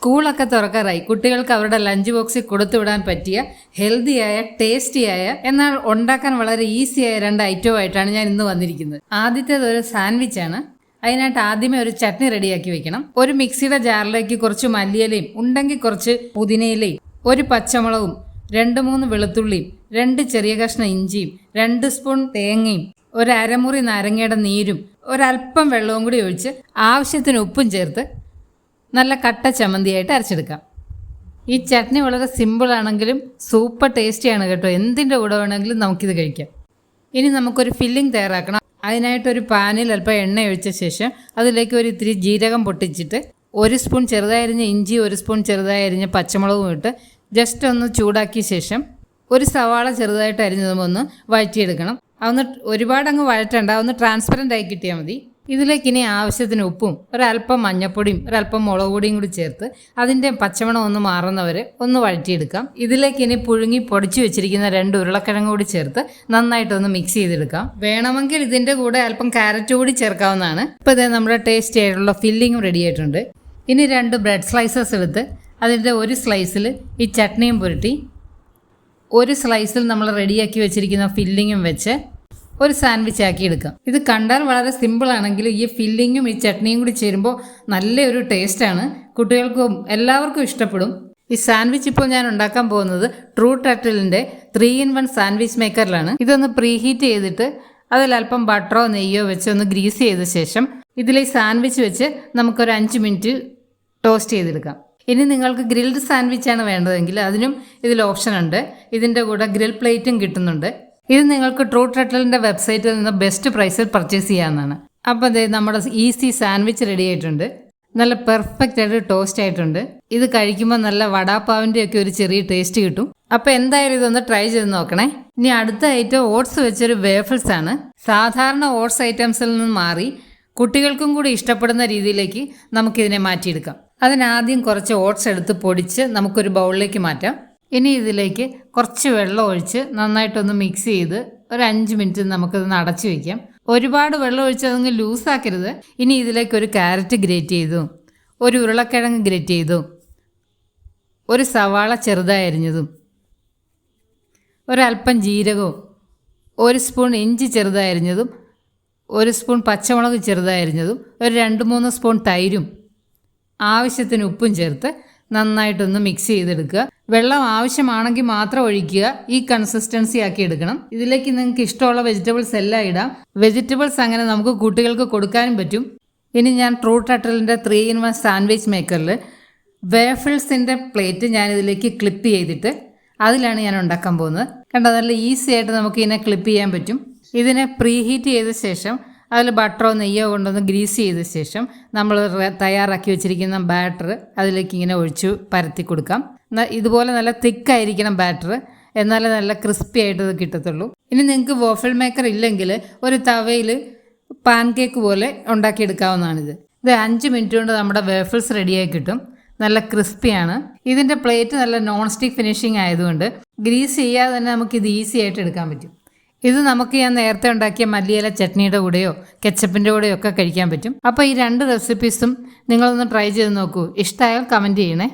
സ്കൂളൊക്കെ തുറക്കാറായി. കുട്ടികൾക്ക് അവരുടെ ലഞ്ച് ബോക്സിൽ കൊടുത്തുവിടാൻ പറ്റിയ ഹെൽത്തിയായ ടേസ്റ്റിയായ എന്നാൽ ഉണ്ടാക്കാൻ വളരെ ഈസിയായ 2 ഐറ്റമായിട്ടാണ് ഞാൻ ഇന്ന് വന്നിരിക്കുന്നത്. ആദ്യത്തേത് ഒരു സാൻഡ്വിച്ചാണ്. അതിനായിട്ട് ആദ്യമേ ഒരു ചട്നി റെഡിയാക്കി വെക്കണം. ഒരു മിക്സിയുടെ ജാറിലേക്ക് കുറച്ച് മല്ലിയിലയും ഉണ്ടെങ്കിൽ കുറച്ച് പുതിനയിലയും 1 പച്ചമുളകും 2-3 വെളുത്തുള്ളിയും 2 ചെറിയ കഷ്ണം ഇഞ്ചിയും 2 സ്പൂൺ തേങ്ങയും 1 അരമുറി നാരങ്ങയുടെ നീരും ഒരല്പം വെള്ളവും കൂടി ഒഴിച്ച് ആവശ്യത്തിന് ഉപ്പും ചേർത്ത് നല്ല കട്ട ചമ്മന്തിയായിട്ട് അരച്ചെടുക്കാം. ഈ ചട്നി വളരെ സിമ്പിളാണെങ്കിലും സൂപ്പർ ടേസ്റ്റിയാണ് കേട്ടോ. എന്തിൻ്റെ കൂടെ വേണമെങ്കിലും നമുക്കിത് കഴിക്കാം. ഇനി നമുക്കൊരു ഫില്ലിംഗ് തയ്യാറാക്കണം. അതിനായിട്ടൊരു പാനിൽ അല്പം എണ്ണ ഒഴിച്ച ശേഷം അതിലേക്ക് ഒരു ഇത്തിരി ജീരകം പൊട്ടിച്ചിട്ട് 1 സ്പൂൺ ചെറുതായരിഞ്ഞ ഇഞ്ചി 1 സ്പൂൺ ചെറുതായരിഞ്ഞ പച്ചമുളകും ഇട്ട് ജസ്റ്റ് ഒന്ന് ചൂടാക്കിയ ശേഷം 1 സവാള ചെറുതായിട്ട് അരിഞ്ഞതും ഒന്ന് വഴറ്റിയെടുക്കണം. അതൊന്ന് ഒരുപാടങ്ങ് വഴറ്റണ്ട, ഒന്ന് ട്രാൻസ്പെറൻ്റ് ആയി കിട്ടിയാൽ മതി. ഇതിലേക്ക് ഇനി ആവശ്യത്തിന് ഉപ്പും ഒരല്പം മഞ്ഞപ്പൊടിയും ഒരല്പം മുളക് പൊടിയും കൂടി ചേർത്ത് അതിൻ്റെ പച്ചമണം ഒന്ന് മാറുന്നവരെ ഒന്ന് വഴറ്റിയെടുക്കാം. ഇതിലേക്ക് ഇനി പുഴുങ്ങി പൊടിച്ചു വെച്ചിരിക്കുന്ന 2 ഉരുളക്കിഴങ്ങ് കൂടി ചേർത്ത് നന്നായിട്ടൊന്ന് മിക്സ് ചെയ്തെടുക്കാം. വേണമെങ്കിൽ ഇതിൻ്റെ കൂടെ അല്പം ക്യാരറ്റ് കൂടി ചേർക്കാവുന്നതാണ്. ഇപ്പോൾ ഇതേ നമ്മുടെ ടേസ്റ്റി ആയിട്ടുള്ള ഫില്ലിങ്ങും റെഡി ആയിട്ടുണ്ട്. ഇനി 2 ബ്രെഡ് സ്ലൈസസ് എടുത്ത് അതിൻ്റെ ഒരു സ്ലൈസിൽ ഈ ചട്നിയും പുരട്ടി 1 സ്ലൈസിൽ നമ്മൾ റെഡിയാക്കി വെച്ചിരിക്കുന്ന ഫില്ലിങ്ങും വെച്ച് ഒരു സാൻഡ്വിച്ച് ആക്കി എടുക്കാം. ഇത് കണ്ടാൽ വളരെ സിമ്പിളാണെങ്കിലും ഈ ഫില്ലിങ്ങും ഈ ചട്നിയും കൂടി ചേരുമ്പോൾ നല്ലൊരു ടേസ്റ്റാണ്. കുട്ടികൾക്കും എല്ലാവർക്കും ഇഷ്ടപ്പെടും. ഈ സാൻഡ്വിച്ച് ഇപ്പോൾ ഞാൻ ഉണ്ടാക്കാൻ പോകുന്നത് ട്രൂ ടർട്ടിലിൻ്റെ 3-in-1 സാൻഡ്വിച്ച് മേക്കറിലാണ്. ഇതൊന്ന് പ്രീഹീറ്റ് ചെയ്തിട്ട് അതിലല്പം ബട്ടറോ നെയ്യോ വെച്ച് ഒന്ന് ഗ്രീസ് ചെയ്ത ശേഷം ഇതിൽ ഈ സാൻഡ്വിച്ച് വെച്ച് നമുക്കൊരു 5 മിനിറ്റ് ടോസ്റ്റ് ചെയ്തെടുക്കാം. ഇനി നിങ്ങൾക്ക് ഗ്രിൽഡ് സാൻഡ്വിച്ചാണ് വേണ്ടതെങ്കിൽ അതിനും ഇതിൽ ഓപ്ഷൻ ഉണ്ട്. ഇതിൻ്റെ കൂടെ ഗ്രിൽ പ്ലേറ്റും കിട്ടുന്നുണ്ട്. ഇത് നിങ്ങൾക്ക് ട്രൂ ടർട്ടിലിൻ്റെ വെബ്സൈറ്റിൽ നിന്ന് ബെസ്റ്റ് പ്രൈസിൽ പർച്ചേസ് ചെയ്യാവുന്നതാണ്. അപ്പോൾ അതെ നമ്മുടെ ഈസി സാൻഡ്വിച്ച് റെഡി ആയിട്ടുണ്ട്. നല്ല പെർഫെക്റ്റ് ആയിട്ട് ടോസ്റ്റ് ആയിട്ടുണ്ട്. ഇത് കഴിക്കുമ്പോൾ നല്ല വടാപ്പാവിൻ്റെ ഒക്കെ ഒരു ചെറിയ ടേസ്റ്റ് കിട്ടും. അപ്പോൾ എന്തായാലും ഇതൊന്ന് ട്രൈ ചെയ്ത് നോക്കണേ. ഇനി അടുത്ത ഐറ്റം ഓട്സ് വെച്ചൊരു വേഫിൾസ് ആണ്. സാധാരണ ഓട്സ് ഐറ്റംസിൽ നിന്ന് മാറി കുട്ടികൾക്കും കൂടി ഇഷ്ടപ്പെടുന്ന രീതിയിലേക്ക് നമുക്കിതിനെ മാറ്റിയെടുക്കാം. അതിനാദ്യം കുറച്ച് ഓട്സ് എടുത്ത് പൊടിച്ച് നമുക്കൊരു ബൗളിലേക്ക് മാറ്റാം. ഇനി ഇതിലേക്ക് കുറച്ച് വെള്ളം ഒഴിച്ച് നന്നായിട്ടൊന്ന് മിക്സ് ചെയ്ത് ഒരു 5 മിനിറ്റ് നമുക്കതൊന്ന് അടച്ചു വയ്ക്കാം. ഒരുപാട് വെള്ളം ഒഴിച്ച് അതങ്ങ് ലൂസാക്കരുത്. ഇനി ഇതിലേക്ക് ഒരു ക്യാരറ്റ് ഗ്രേറ്റ് ചെയ്തു, ഒരു ഉരുളക്കിഴങ്ങ് ഗ്രേറ്റ് ചെയ്തു, ഒരു സവാള ചെറുതായി അരിഞ്ഞതും, ഒരല്പം ജീരകവും, 1 സ്പൂൺ ഇഞ്ചി ചെറുതായി അരിഞ്ഞതും, 1 സ്പൂൺ പച്ചമുളക് ചെറുതായി അരിഞ്ഞതും, ഒരു 2-3 സ്പൂൺ തൈരും ആവശ്യത്തിന് ഉപ്പും ചേർത്ത് നന്നായിട്ടൊന്ന് മിക്സ് ചെയ്തെടുക്കുക. വെള്ളം ആവശ്യമാണെങ്കിൽ മാത്രം ഒഴിക്കുക. ഈ കൺസിസ്റ്റൻസി ആക്കി എടുക്കണം. ഇതിലേക്ക് നിങ്ങൾക്ക് ഇഷ്ടമുള്ള വെജിറ്റബിൾസ് എല്ലാം ഇടാം. വെജിറ്റബിൾസ് അങ്ങനെ നമുക്ക് കുട്ടികൾക്ക് കൊടുക്കാനും പറ്റും. ഇനി ഞാൻ ട്രൂ ടർട്ടിലിൻ്റെ 3-in-1 സാൻഡ്വിച്ച് മേക്കറിൽ വേഫിൾസിൻ്റെ പ്ലേറ്റ് ഞാനിതിലേക്ക് ക്ലിപ്പ് ചെയ്തിട്ട് അതിലാണ് ഞാൻ ഉണ്ടാക്കാൻ പോകുന്നത്. കണ്ടോ, നല്ല ഈസി ആയിട്ട് നമുക്ക് ഇതിനെ ക്ലിപ്പ് ചെയ്യാൻ പറ്റും. ഇതിനെ പ്രീഹീറ്റ് ചെയ്ത ശേഷം അതിൽ ബട്ടറോ നെയ്യോ കൊണ്ടൊന്ന് ഗ്രീസ് ചെയ്ത ശേഷം നമ്മൾ തയ്യാറാക്കി വെച്ചിരിക്കുന്ന ബാറ്റർ അതിലേക്ക് ഇങ്ങനെ ഒഴിച്ചു പരത്തി കൊടുക്കാം. ഇതുപോലെ നല്ല തിക്കായിരിക്കണം ബാറ്റർ, എന്നാലേ നല്ല ക്രിസ്പി ആയിട്ട് ഇത് കിട്ടത്തുള്ളൂ. ഇനി നിങ്ങൾക്ക് വോഫിൾ മേക്കർ ഇല്ലെങ്കിൽ ഒരു തവയിൽ പാൻ കേക്ക് പോലെ ഉണ്ടാക്കിയെടുക്കാവുന്നതാണിത്. ഇത് 5 മിനിറ്റ് കൊണ്ട് നമ്മുടെ വേഫിൾസ് റെഡിയായി കിട്ടും. നല്ല ക്രിസ്പിയാണ്. ഇതിൻ്റെ പ്ലേറ്റ് നല്ല നോൺ സ്റ്റിക്ക് ഫിനിഷിങ് ആയതുകൊണ്ട് ഗ്രീസ് ചെയ്യാതെ തന്നെ നമുക്കിത് ഈസി ആയിട്ട് എടുക്കാൻ പറ്റും. ഇത് നമുക്ക് ഞാൻ നേരത്തെ ഉണ്ടാക്കിയ മല്ലിയില ചട്നിയുടെ കൂടെയോ കെച്ചപ്പിൻ്റെ കൂടെയോ ഒക്കെ കഴിക്കാൻ പറ്റും. അപ്പോൾ ഈ 2 റെസിപ്പീസും നിങ്ങളൊന്ന് ട്രൈ ചെയ്ത് നോക്കൂ. ഇഷ്ടമായാൽ കമൻറ്റ് ചെയ്യണേ.